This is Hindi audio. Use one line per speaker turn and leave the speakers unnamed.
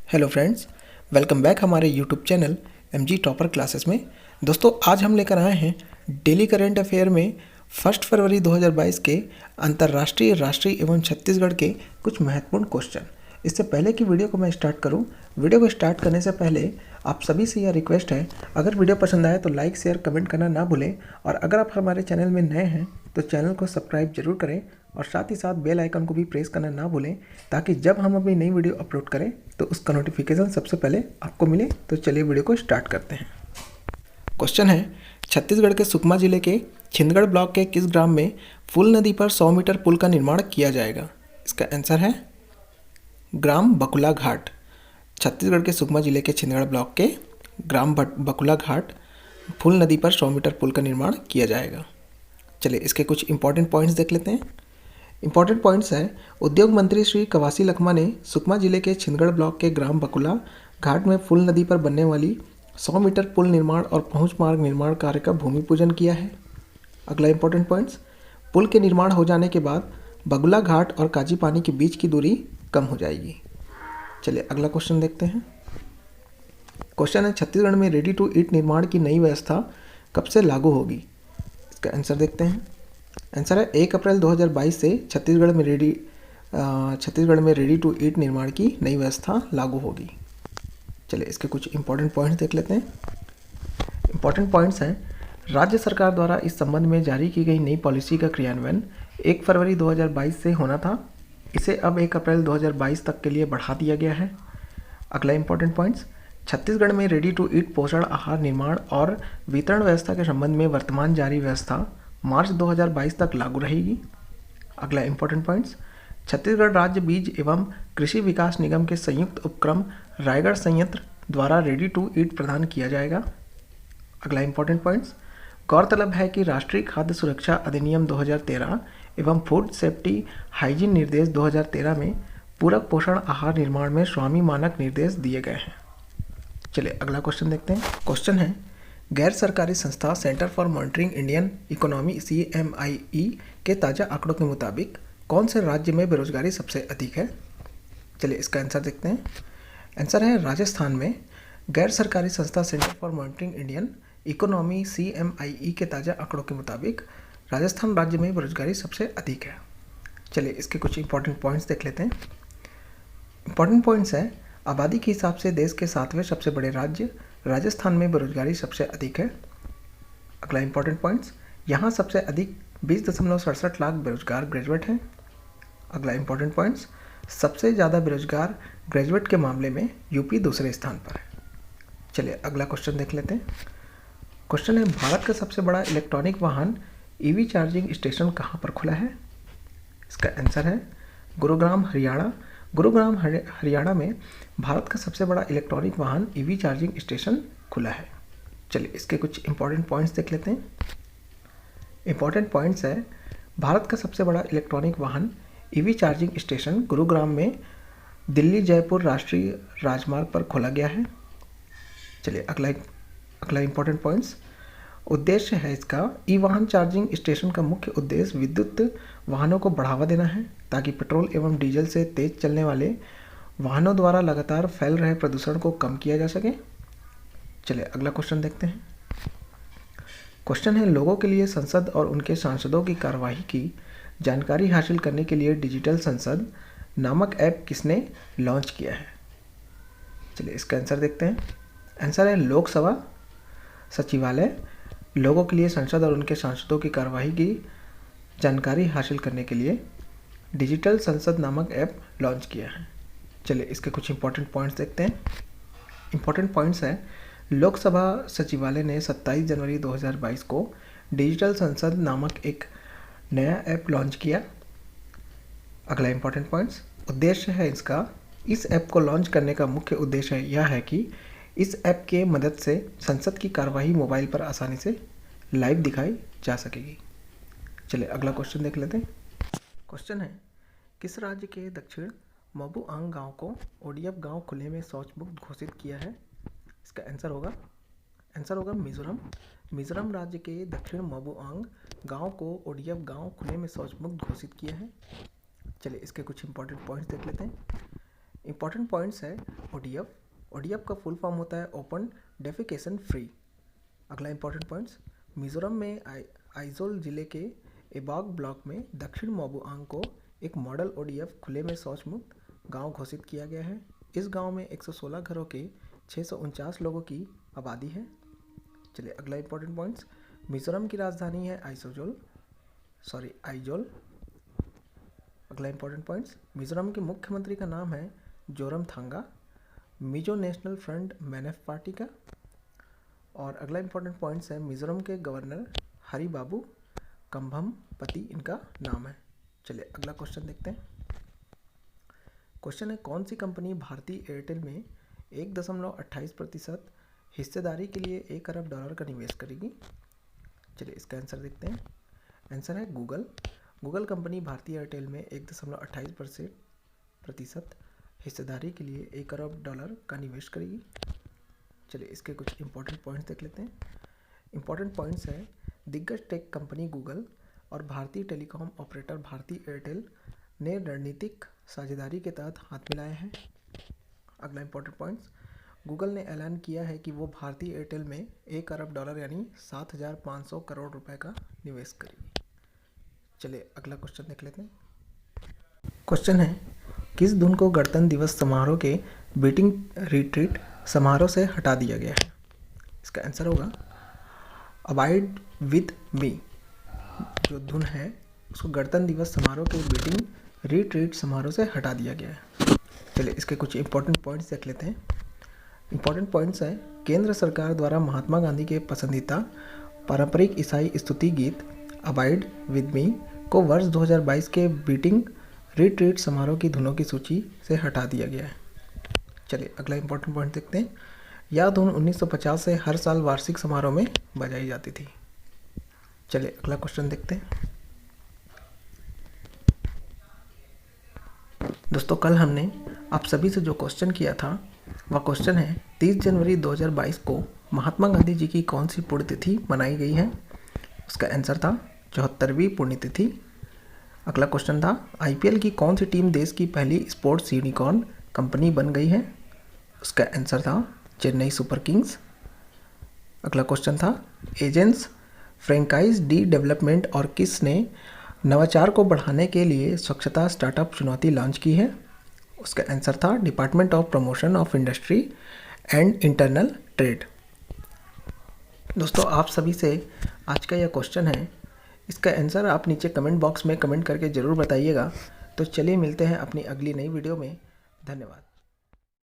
हेलो फ्रेंड्स, वेलकम बैक हमारे YouTube channel MG topper classes में। दोस्तों, आज हम लेकर आए हैं डेली करंट अफेयर में 1 फरवरी 2022 के अंतर्राष्ट्रीय, राष्ट्रीय एवं छत्तीसगढ़ के कुछ महत्वपूर्ण क्वेश्चन। इससे पहले कि वीडियो को मैं स्टार्ट करूं, वीडियो को स्टार्ट करने से पहले आप सभी से यह रिक्वेस्ट है, अगर वीडियो पसंद आए तो लाइक, शेयर, कमेंट करना ना भूलें। और अगर आप हमारे चैनल में नए हैं तो चैनल को सब्सक्राइब जरूर करें और साथ ही साथ बेल आइकन को भी प्रेस करना ना भूलें, ताकि जब हम अपनी नई वीडियो अपलोड करें तो उसका नोटिफिकेशन सबसे पहले आपको मिले। तो चलिए वीडियो को स्टार्ट करते हैं। क्वेश्चन है, छत्तीसगढ़ के सुकमा जिले के छिंदगढ़ ब्लॉक के किस ग्राम में फूल नदी पर 100 मीटर पुल का निर्माण किया जाएगा? इसका आंसर है ग्राम बकुला घाट। छत्तीसगढ़ के सुकमा जिले के छिंदगढ़ ब्लॉक के ग्राम बकुला घाट फूल नदी पर 100 मीटर पुल का निर्माण किया जाएगा। चलिए इसके कुछ इंपॉर्टेंट पॉइंट्स देख लेते हैं। इंपॉर्टेंट पॉइंट्स हैं, उद्योग मंत्री श्री कवासी लखमा ने सुकमा जिले के छिंदगढ़ ब्लॉक के ग्राम बकुला घाट में फूल नदी पर बनने वाली 100 मीटर पुल निर्माण और पहुंच मार्ग निर्माण कार्य का भूमि पूजन किया है। अगला इंपॉर्टेंट पॉइंट्स, पुल के निर्माण हो जाने के बाद बगुला घाट और काजी पानी के बीच की दूरी कम हो जाएगी। चलिए अगला क्वेश्चन देखते हैं। क्वेश्चन है, छत्तीसगढ़ में रेडी टू ईट निर्माण की नई व्यवस्था कब से लागू होगी? इसका आंसर देखते हैं। आंसर है 1 अप्रैल 2022 से छत्तीसगढ़ में रेडी टू ईट निर्माण की नई व्यवस्था लागू होगी। चलिए इसके कुछ इंपॉर्टेंट पॉइंट्स देख लेते हैं। इंपॉर्टेंट पॉइंट्स हैं, राज्य सरकार द्वारा इस संबंध में जारी की गई नई पॉलिसी का क्रियान्वयन 1 फरवरी 2022 से होना था। इसे अब 1 अप्रैल 2022 तक के लिए बढ़ा दिया गया है। अगला इंपॉर्टेंट पॉइंट्स, छत्तीसगढ़ में रेडी टू ईट पोषण आहार निर्माण और वितरण व्यवस्था के संबंध में वर्तमान जारी व्यवस्था मार्च 2022 तक लागू रहेगी। अगला इंपॉर्टेंट पॉइंट्स, छत्तीसगढ़ राज्य बीज एवं कृषि विकास निगम के संयुक्त उपक्रम रायगढ़ संयंत्र द्वारा रेडी टू ईट प्रदान किया जाएगा। अगला इंपॉर्टेंट पॉइंट्स, गौरतलब है कि राष्ट्रीय खाद्य सुरक्षा अधिनियम 2013 एवं फूड सेफ्टी हाइजीन निर्देश 2013 में पूरक पोषण आहार निर्माण में स्वामी मानक निर्देश दिए गए हैं। चलिए अगला क्वेश्चन देखते हैं। क्वेश्चन है, गैर सरकारी संस्था centre for monitoring Indian economy CMIE के ताज़ा आंकड़ों के मुताबिक कौन से राज्य में बेरोजगारी सबसे अधिक है? चलिए इसका आंसर देखते हैं। आंसर है राजस्थान में। गैर सरकारी संस्था centre for monitoring Indian economy CMIE के ताज़ा आंकड़ों के मुताबिक राजस्थान राज्य में बेरोजगारी सबसे अधिक है। चलिए इसके कुछ इंपॉर्टेंट पॉइंट्स देख लेते हैं। इंपॉर्टेंट पॉइंट्स है, आबादी के हिसाब से देश के 7वें सबसे बड़े राज्य राजस्थान में बेरोजगारी सबसे अधिक है। अगला इंपॉर्टेंट पॉइंट्स, यहाँ सबसे अधिक 20.67 लाख बेरोजगार ग्रेजुएट हैं। अगला इंपॉर्टेंट पॉइंट्स, सबसे ज़्यादा बेरोजगार ग्रेजुएट के मामले में यूपी दूसरे स्थान पर है। चलिए अगला क्वेश्चन देख लेते हैं। क्वेश्चन है, भारत का सबसे बड़ा इलेक्ट्रॉनिक वाहन EV चार्जिंग स्टेशन कहाँ पर खुला है? इसका आंसर है गुरुग्राम, हरियाणा। गुरुग्राम हरियाणा में भारत का सबसे बड़ा इलेक्ट्रॉनिक वाहन EV चार्जिंग स्टेशन खुला है। चलिए इसके कुछ इंपॉर्टेंट पॉइंट्स देख लेते हैं। इंपॉर्टेंट पॉइंट्स है, भारत का सबसे बड़ा इलेक्ट्रॉनिक वाहन EV चार्जिंग स्टेशन गुरुग्राम में दिल्ली जयपुर राष्ट्रीय राजमार्ग पर खोला गया है। चलिए अगला इंपॉर्टेंट पॉइंट्स, उद्देश्य है इसका, वाहन चार्जिंग स्टेशन का मुख्य उद्देश्य विद्युत वाहनों को बढ़ावा देना है, ताकि पेट्रोल एवं डीजल से तेज चलने वाले वाहनों द्वारा लगातार फैल रहे प्रदूषण को कम किया जा सके। चलिए अगला क्वेश्चन देखते हैं। क्वेश्चन है, लोगों के लिए संसद और उनके सांसदों की कार्यवाही की जानकारी हासिल करने के लिए डिजिटल संसद नामक ऐप किसने लॉन्च किया है? चलिए इसका आंसर देखते हैं। आंसर है लोकसभा सचिवालय लोगों के लिए संसद और उनके सांसदों की कार्यवाही की जानकारी हासिल करने के लिए डिजिटल संसद नामक ऐप लॉन्च किया है। चलिए इसके कुछ इंपॉर्टेंट पॉइंट्स देखते हैं। इंपॉर्टेंट पॉइंट्स है, लोकसभा सचिवालय ने 27 जनवरी 2022 को डिजिटल संसद नामक एक नया ऐप लॉन्च किया। अगला इंपॉर्टेंट पॉइंट्स, उद्देश्य है इसका, इस ऐप को लॉन्च करने का मुख्य उद्देश्य यह है कि इस ऐप के मदद से संसद की कार्यवाही मोबाइल पर आसानी से लाइव दिखाई जा सकेगी। चलिए अगला क्वेश्चन देख लेते हैं। क्वेश्चन है, किस राज्य के दक्षिण मबुआंग गांव को ODF गांव खुले में शौच मुक्त घोषित किया है? इसका आंसर होगा मिजोरम। मिजोरम राज्य के दक्षिण मबुआंग गांव को ODF गांव खुले में शौच मुक्त घोषित किया है। चलिए इसके कुछ इंपॉर्टेंट पॉइंट्स देख लेते हैं। इंपॉर्टेंट पॉइंट्स है ओडीएफ। ओडीएफ का फुल फॉर्म होता है ओपन डेफिकेशन फ्री। अगला इंपॉर्टेंट पॉइंट्स, मिजोरम में आइजोल जिले के एबाग ब्लॉक में दक्षिण मोबुआंग को एक मॉडल ओडीएफ खुले में शौच मुक्त गाँव घोषित किया गया है। इस गांव में 116 घरों के 649 लोगों की आबादी है। चलिए अगला इंपॉर्टेंट पॉइंट्स, मिजोरम की राजधानी है आइजोल। अगला इंपॉर्टेंट पॉइंट्स, मिजोरम के मुख्यमंत्री का नाम है Zoramthanga, Mizo National Front MNF party का। और अगला इंपॉर्टेंट पॉइंट्स है मिजोरम के गवर्नर हरिबाबू कंभमपति इनका नाम है। चलिए अगला क्वेश्चन देखते हैं। क्वेश्चन है, कौन सी कंपनी भारतीय एयरटेल में 1.28% हिस्सेदारी के लिए $1 अरब का निवेश करेगी? चलिए इसका आंसर देखते हैं। आंसर है गूगल। गूगल कंपनी भारतीय एयरटेल में 1.28% हिस्सेदारी के लिए $1 अरब का निवेश करेगी। चलिए इसके कुछ इंपॉर्टेंट पॉइंट्स देख लेते हैं। इंपॉर्टेंट पॉइंट्स है, दिग्गज टेक कंपनी गूगल और भारतीय टेलीकॉम ऑपरेटर भारती एयरटेल ने रणनीतिक साझेदारी के तहत हाथ मिलाए हैं। अगला इंपॉर्टेंट पॉइंट्स, गूगल ने ऐलान किया है कि वो भारतीय एयरटेल में $1 अरब यानी 7,500 करोड़ रुपए का निवेश करेगी। चलिए अगला क्वेश्चन देख लेते हैं। क्वेश्चन है, किस धुन को गणतंत्र दिवस समारोह के बीटिंग रिट्रीट समारोह से हटा दिया गया है? इसका आंसर होगा अबाइड विद मी। जो धुन है उसको गणतंत्र दिवस समारोह के बीटिंग रिट्रीट समारोह से हटा दिया गया है। चलिए इसके कुछ इंपॉर्टेंट पॉइंट्स देख लेते हैं। इंपॉर्टेंट पॉइंट्स हैं, केंद्र सरकार द्वारा महात्मा गांधी के पसंदीदा पारंपरिक ईसाई स्तुति गीत अबाइड विद मी को वर्ष 2022 के बीटिंग रिट्रीट समारोह की धुनों की सूची से हटा दिया गया है। चलिए अगला इंपॉर्टेंट पॉइंट देखते हैं। यह धुन 1950 से हर साल वार्षिक समारोह में बजाई जाती थी। चलिए अगला क्वेश्चन देखते हैं। दोस्तों कल हमने आप सभी से जो क्वेश्चन किया था वह क्वेश्चन है, 30 जनवरी 2022 को महात्मा गांधी जी की कौन सी पुण्यतिथि मनाई गई है? उसका आंसर था 74वीं पुण्यतिथि। अगला क्वेश्चन था, आईपीएल की कौन सी टीम देश की पहली स्पोर्ट्स यूनिकॉर्न कंपनी बन गई है? उसका आंसर था चेन्नई सुपर किंग्स। अगला क्वेश्चन था, एजेंट्स फ्रेंचाइज डी डेवलपमेंट और किसने नवाचार को बढ़ाने के लिए स्वच्छता स्टार्टअप चुनौती लॉन्च की है? उसका आंसर था department of promotion of industry and internal trade. दोस्तों आप सभी से आज का यह क्वेश्चन है, इसका आंसर आप नीचे कमेंट बॉक्स में कमेंट करके ज़रूर बताइएगा। तो चलिए मिलते हैं अपनी अगली नई वीडियो में। धन्यवाद।